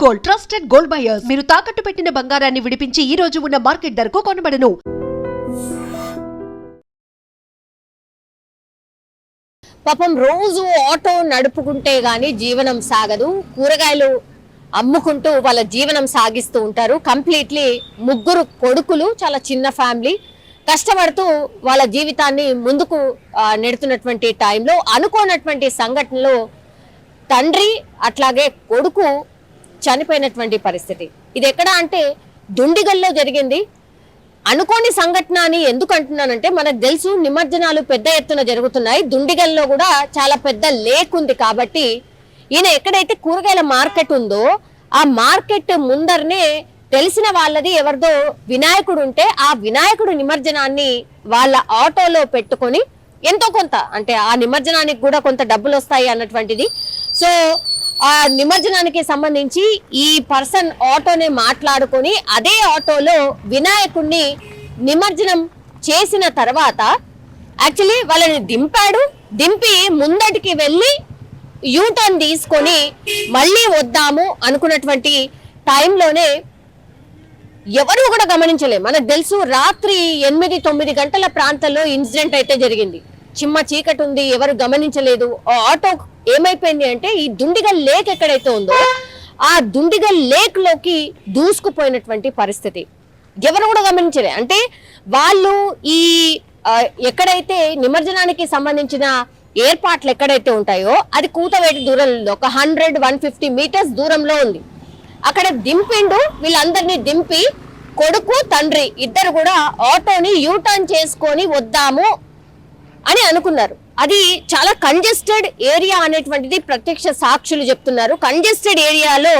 Gold, trusted gold buyers. మీరు తాకట్టు పెట్టిన బంగారాన్ని విడిపించి ఈ రోజు ఉన్న మార్కెట్ ధరకు కొనబడను. పాపం రోజు ఆటో నడుపుకుంటే గాని జీవనం సాగదు. కూరగాయలు అమ్ముకుంటూ వాళ్ళ జీవనం సాగిస్తూ ఉంటారు. కంప్లీట్లీ ముగ్గురు కొడుకులు, చాలా చిన్న ఫ్యామిలీ, కష్టపడుతూ వాళ్ళ జీవితాన్ని ముందుకు నెడుతున్నటువంటి టైంలో అనుకోనటువంటి సంఘటనలో తండ్రి అట్లాగే కొడుకు చనిపోయినటువంటి పరిస్థితి. ఇది ఎక్కడ అంటే దుండిగల్లో జరిగింది. అనుకోని సంఘటన అని ఎందుకు అంటున్నానంటే, మనకు తెలుసు నిమజ్జనాలు పెద్ద ఎత్తున జరుగుతున్నాయి. దుండిగల్లో కూడా చాలా పెద్ద లేక్ ఉంది కాబట్టి ఈయన ఎక్కడైతే కూరగాయల మార్కెట్ ఉందో ఆ మార్కెట్ ముందరనే తెలిసిన వాళ్ళది ఎవరిదో వినాయకుడు ఉంటే ఆ వినాయకుడు నిమజ్జనాన్ని వాళ్ళ ఆటోలో పెట్టుకొని ఎంతో కొంత, అంటే ఆ నిమజ్జనానికి కూడా కొంత డబ్బులు వస్తాయి అన్నటువంటిది. సో ఆ నిమజ్జనానికి సంబంధించి ఈ పర్సన్ ఆటోనే మాట్లాడుకొని అదే ఆటోలో వినాయకుడిని నిమజ్జనం చేసిన తర్వాత యాక్చువల్లీ వాళ్ళని దింపి ముందటికి వెళ్ళి యూటర్న్ తీసుకొని మళ్ళీ వద్దాము అనుకున్నటువంటి టైంలోనే ఎవరు కూడా గమనించలే. మనకు తెలుసు రాత్రి 8-9 గంటల ప్రాంతంలో ఇన్సిడెంట్ అయితే జరిగింది. చిమ్మ చీకటి ఉంది, ఎవరు గమనించలేదు. ఆటో ఏమైపోయింది అంటే ఈ దుండిగల్ లేక్ ఎక్కడైతే ఉందో ఆ దుండిగల్ లేక్ లోకి దూసుకుపోయినటువంటి పరిస్థితి. ఎవరు కూడా గమనించలే. అంటే వాళ్ళు ఈ ఎక్కడైతే నిమజ్జనానికి సంబంధించిన ఏర్పాట్లు ఎక్కడైతే ఉంటాయో అది కూతవేటి దూరంలో ఒక 100-150 మీటర్స్ దూరంలో ఉంది. అక్కడ దింపిండు. వీళ్ళందరినీ దింపి కొడుకు తండ్రి ఇద్దరు కూడా ఆటోని యూటర్న్ చేసుకొని వద్దాము అని అనుకున్నారు. అది చాలా కంజెస్టెడ్ ఏరియా అనేటువంటిది ప్రత్యక్ష సాక్షులు చెప్తున్నారు. కంజెస్టెడ్ ఏరియాలో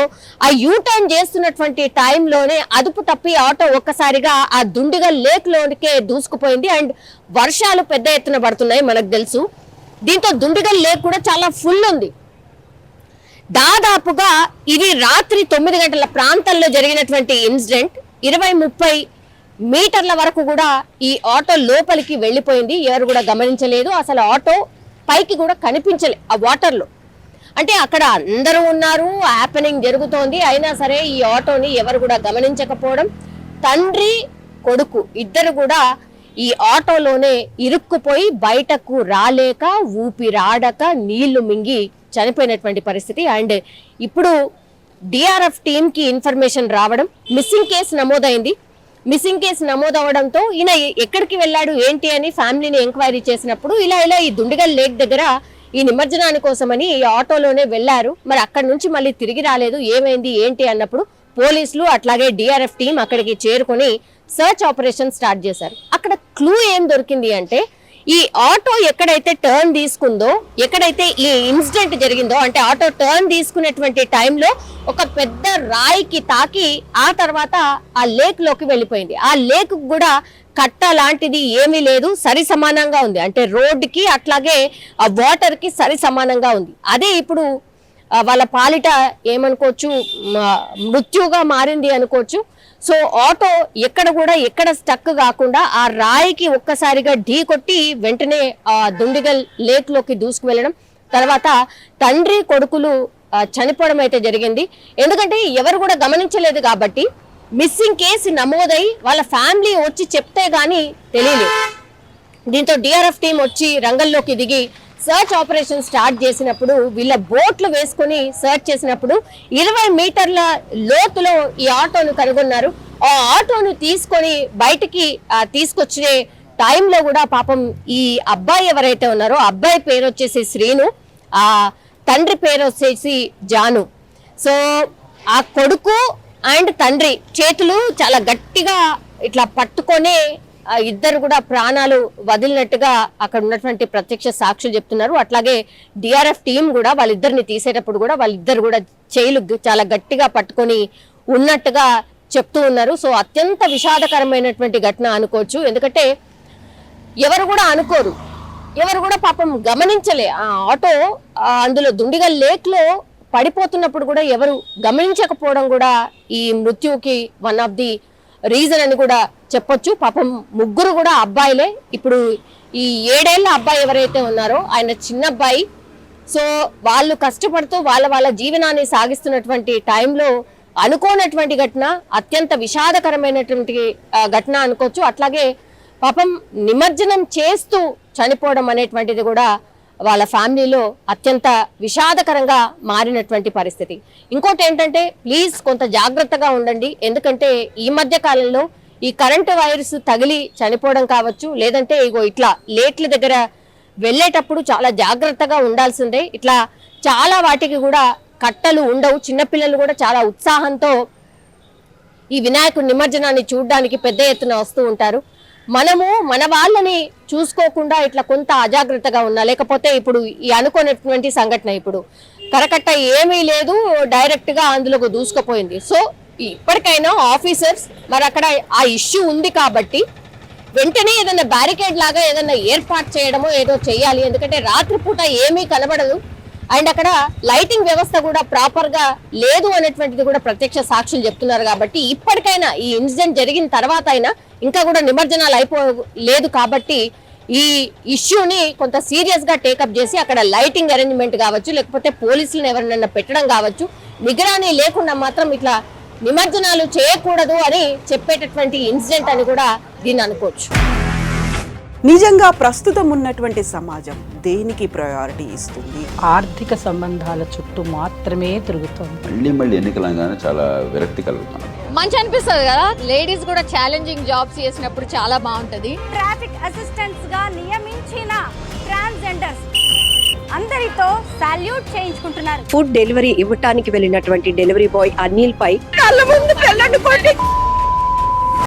ఆ యూటర్న్ చేస్తున్నటువంటి టైంలోనే అదుపు తప్పి ఆటో ఒక్కసారిగా ఆ దుండిగల్ లేక్ లోనికే దూసుకుపోయింది. అండ్ వర్షాలు పెద్ద ఎత్తున పడుతున్నాయి మనకు తెలుసు. దీంతో దుండిగల్ లేక్ కూడా చాలా ఫుల్ ఉంది. దాదాపుగా ఇది రాత్రి 9 గంటల ప్రాంతంలో జరిగినటువంటి ఇన్సిడెంట్. 20-30 మీటర్ల వరకు కూడా ఈ ఆటో లోపలికి వెళ్ళిపోయింది. ఎవరు కూడా గమనించలేదు. అసలు ఆటో పైకి కూడా కనిపించలే ఆ వాటర్లో. అంటే అక్కడ అందరూ ఉన్నారు, హ్యాపెనింగ్ జరుగుతోంది, అయినా సరే ఈ ఆటోని ఎవరు కూడా గమనించకపోవడం. తండ్రి కొడుకు ఇద్దరు కూడా ఈ ఆటోలోనే ఇరుక్కుపోయి బయటకు రాలేక ఊపిరాడక నీళ్లు మింగి చనిపోయినటువంటి పరిస్థితి. అండ్ ఇప్పుడు డిఆర్ఎఫ్ టీమ్ కి ఇన్ఫర్మేషన్ రావడం, మిస్సింగ్ కేసు నమోదైంది. మిస్సింగ్ కేసు నమోదవడంతో ఈయన ఎక్కడికి వెళ్ళాడు ఏంటి అని ఫ్యామిలీని ఎంక్వైరీ చేసినప్పుడు ఇలా ఈ దుండిగల్ లేక్ దగ్గర ఈ నిమజ్జనాని కోసమని ఈ ఆటోలోనే వెళ్లారు. మరి అక్కడి నుంచి మళ్ళీ తిరిగి రాలేదు, ఏమైంది ఏంటి అన్నప్పుడు పోలీసులు అట్లాగే డిఆర్ఎఫ్ టీం అక్కడికి చేరుకొని సర్చ్ ఆపరేషన్ స్టార్ట్ చేశారు. అక్కడ క్లూ ఏం దొరికింది అంటే, ఈ ఆటో ఎక్కడైతే టర్న్ తీసుకుందో, ఎక్కడైతే ఈ ఇన్సిడెంట్ జరిగిందో, అంటే ఆటో టర్న్ తీసుకునేటువంటి టైంలో ఒక పెద్ద రాయికి తాకి ఆ తర్వాత ఆ లేక్ లోకి వెళ్ళిపోయింది. ఆ లేక్ కూడా కట్ట లాంటిది ఏమీ లేదు, సరి సమానంగా ఉంది. అంటే రోడ్డుకి అట్లాగే ఆ వాటర్ కి సరి సమానంగా ఉంది. అదే ఇప్పుడు వాళ్ళ పాలిట ఏమనుకోవచ్చు, మృత్యుగా మారింది అనుకోవచ్చు. సో ఆటో ఎక్కడ స్టక్ కాకుండా ఆ రాయికి ఒక్కసారిగా ఢీ కొట్టి వెంటనే ఆ దుండిగల్ లేక్ లోకి దూసుకు వెళ్ళడం, తర్వాత తండ్రి కొడుకులు చనిపోవడం అయితే జరిగింది. ఎందుకంటే ఎవరు కూడా గమనించలేదు కాబట్టి మిస్సింగ్ కేసు నమోదై వాళ్ళ ఫ్యామిలీ వచ్చి చెప్తే గానీ తెలియలేదు. దీంతో డిఆర్ఎఫ్ టీం వచ్చి రంగంలోకి దిగి సర్చ్ ఆపరేషన్ స్టార్ట్ చేసినప్పుడు, వీళ్ళ బోట్లు వేసుకుని సర్చ్ చేసినప్పుడు 20 మీటర్ల లోతులో ఈ ఆటోను కనుగొన్నారు. ఆ ఆటోను తీసుకొని బయటికి తీసుకొచ్చే టైంలో కూడా పాపం ఈ అబ్బాయి ఎవరైతే ఉన్నారో అబ్బాయి పేరు వచ్చేసి శ్రీను, ఆ తండ్రి పేరు వచ్చేసి జాను. సో ఆ కొడుకు అండ్ తండ్రి చేతులు చాలా గట్టిగా ఇట్లా పట్టుకొని ఇద్దరు కూడా ప్రాణాలు వదిలినట్టుగా అక్కడ ఉన్నటువంటి ప్రత్యక్ష సాక్షులు చెప్తున్నారు. అట్లాగే డిఆర్ఎఫ్ టీం కూడా వాళ్ళిద్దరిని తీసేటప్పుడు కూడా వాళ్ళిద్దరు కూడా చేయిలు చాలా గట్టిగా పట్టుకొని ఉన్నట్టుగా చెప్తూ ఉన్నారు. సో అత్యంత విషాదకరమైనటువంటి ఘటన అనుకోవచ్చు. ఎందుకంటే ఎవరు కూడా అనుకోరు, ఎవరు కూడా పాపం గమనించలే. ఆ ఆటో అందులో దుండిగల్ లేక్ లో పడిపోతున్నప్పుడు కూడా ఎవరు గమనించకపోవడం కూడా ఈ మృత్యుకి వన్ ఆఫ్ ది రీజన్ అని కూడా చెప్పొచ్చు. పాపం ముగ్గురు కూడా అబ్బాయిలే. ఇప్పుడు ఈ 7 ఏళ్ల అబ్బాయి ఎవరైతే ఉన్నారో ఆయన చిన్న అబ్బాయి. సో వాళ్ళు కష్టపడుతూ వాళ్ళ జీవనాన్ని సాగిస్తున్నటువంటి టైంలో అనుకోనటువంటి ఘటన, అత్యంత విషాదకరమైనటువంటి ఘటన అనుకోవచ్చు. అట్లాగే పాపం నిమజ్జనం చేస్తూ చనిపోవడం అనేటువంటిది కూడా వాళ్ళ ఫ్యామిలీలో అత్యంత విషాదకరంగా మారినటువంటి పరిస్థితి. ఇంకోటి ఏంటంటే ప్లీజ్ కొంత జాగ్రత్తగా ఉండండి. ఎందుకంటే ఈ మధ్య కాలంలో ఈ కరెంటు వైర్స్ తగిలి చనిపోవడం కావచ్చు, లేదంటే ఇగో ఇట్లా లేట్ల దగ్గర వెళ్ళేటప్పుడు చాలా జాగ్రత్తగా ఉండాల్సిందే. ఇట్లా చాలా వాటికి కూడా కట్టలు ఉండవు. చిన్నపిల్లలు కూడా చాలా ఉత్సాహంతో ఈ వినాయకుడి నిమజ్జనాన్ని చూడడానికి పెద్ద ఎత్తున వస్తూ ఉంటారు. మనము మన వాళ్ళని చూసుకోకుండా ఇట్లా కొంత అజాగ్రత్తగా ఉన్నా, లేకపోతే ఇప్పుడు ఈ అనుకున్నటువంటి సంఘటన, ఇప్పుడు కరకట్ట ఏమీ లేదు, డైరెక్ట్ గా అందులోకి దూసుకుపోయింది. సో ఇప్పటికైనా ఆఫీసర్స్ మరి అక్కడ ఆ ఇష్యూ ఉంది కాబట్టి వెంటనే ఏదైనా బ్యారికేడ్ లాగా ఏదైనా ఏర్పాటు చేయడమో ఏదో చేయాలి. ఎందుకంటే రాత్రిపూట ఏమీ కనబడదు, అండ్ అక్కడ లైటింగ్ వ్యవస్థ కూడా ప్రాపర్ గా లేదు అనేటువంటిది కూడా ప్రత్యక్ష సాక్షులు చెప్తున్నారు. కాబట్టి ఇప్పటికైనా ఈ ఇన్సిడెంట్ జరిగిన తర్వాత అయినా, ఇంకా కూడా నిమజ్జనాలు అయిపోలేదు కాబట్టి ఈ ఇష్యూని కొంత సీరియస్ గా టేకప్ చేసి అక్కడ లైటింగ్ అరేంజ్మెంట్ కావచ్చు, లేకపోతే పోలీసులను ఎవరినైనా పెట్టడం కావచ్చు, నిగరానీ లేకుండా మాత్రం ఇట్లా నిమజ్జనాలు చేయకూడదు అని చెప్పేటటువంటి ఇన్సిడెంట్ అని కూడా దీన్ని అనుకోవచ్చు. నిజంగా ప్రస్తుతం ఉన్నటువంటి సమాజం దేనికి ప్రయారిటీ ఇస్తుంది? ఆర్థిక సంబంధాల చుట్టూ మాత్రమే తిరుగుతోంది. మళ్ళీ ఎన్నికలంగానే చాలా విరక్తి కలుగుతున్నాం. మంచి అనిపిస్తుంది కదా, లేడీస్ కూడా ఛాలెంజింగ్ జాబ్స్ చేసినప్పుడు చాలా బాగుంటది. ట్రాఫిక్ అసిస్టెంట్స్ గా నియమించిన ట్రాన్స్జెండర్స్ అందరితో సాల్యూట్ చేయించుకుంటున్నారు. ఫుడ్ డెలివరీ ఇవ్వటానికి వెళ్ళినటువంటి డెలివరీ బాయ్ అనిల్ పై కళ్ళ ముందు